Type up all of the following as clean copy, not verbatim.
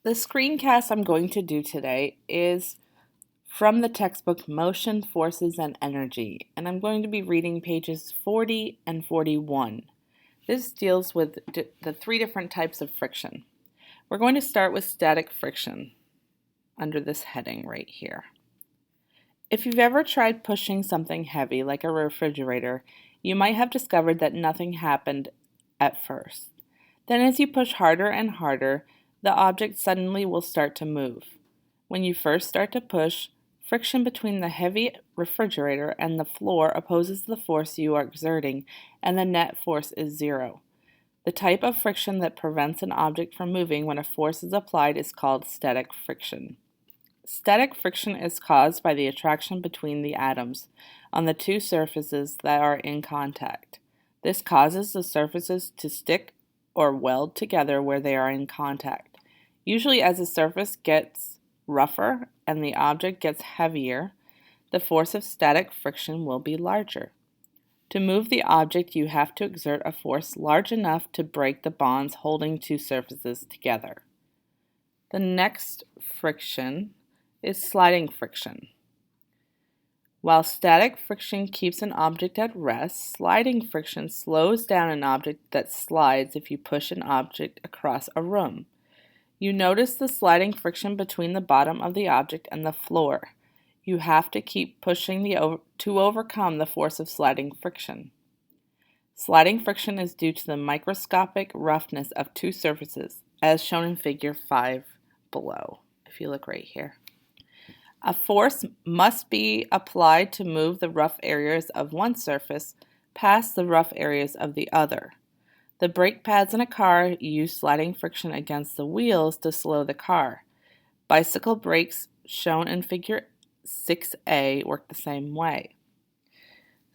The screencast I'm going to do today is from the textbook Motion, Forces, and Energy, and I'm going to be reading pages 40 and 41. This deals with the three different types of friction. We're going to start with static friction under this heading right here. If you've ever tried pushing something heavy like a refrigerator, you might have discovered that nothing happened at first. Then as you push harder and harder, the object suddenly will start to move. When you first start to push, friction between the heavy refrigerator and the floor opposes the force you are exerting, and the net force is zero. The type of friction that prevents an object from moving when a force is applied is called static friction. Static friction is caused by the attraction between the atoms on the two surfaces that are in contact. This causes the surfaces to stick or weld together where they are in contact. Usually as the surface gets rougher and the object gets heavier, the force of static friction will be larger. To move the object, you have to exert a force large enough to break the bonds holding two surfaces together. The next friction is sliding friction. While static friction keeps an object at rest, sliding friction slows down an object that slides if you push an object across a room. You notice the sliding friction between the bottom of the object and the floor. You have to keep pushing to overcome the force of sliding friction. Sliding friction is due to the microscopic roughness of two surfaces, as shown in figure 5 below, if you look right here. A force must be applied to move the rough areas of one surface past the rough areas of the other. The brake pads in a car use sliding friction against the wheels to slow the car. Bicycle brakes, shown in figure 6A, work the same way.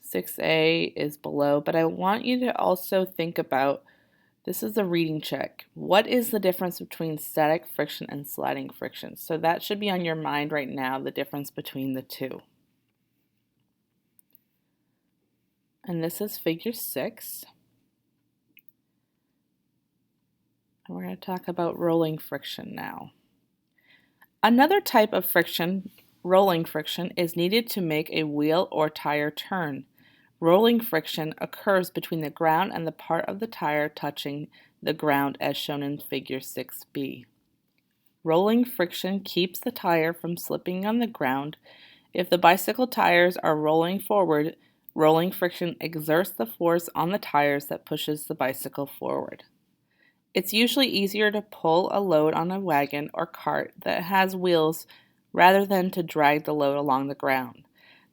6A is below, but I want you to also think about, this is a reading check. What is the difference between static friction and sliding friction? So that should be on your mind right now, the difference between the two. And this is figure 6. And we're going to talk about rolling friction now. Another type of friction, rolling friction, is needed to make a wheel or tire turn. Rolling friction occurs between the ground and the part of the tire touching the ground as shown in figure 6B. Rolling friction keeps the tire from slipping on the ground. If the bicycle tires are rolling forward, rolling friction exerts the force on the tires that pushes the bicycle forward. It's usually easier to pull a load on a wagon or cart that has wheels rather than to drag the load along the ground.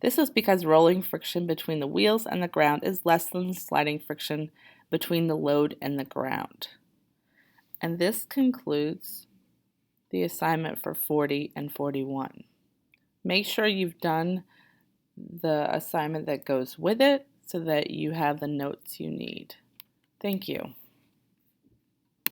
This is because rolling friction between the wheels and the ground is less than sliding friction between the load and the ground. And this concludes the assignment for 40 and 41. Make sure you've done the assignment that goes with it so that you have the notes you need. Thank you.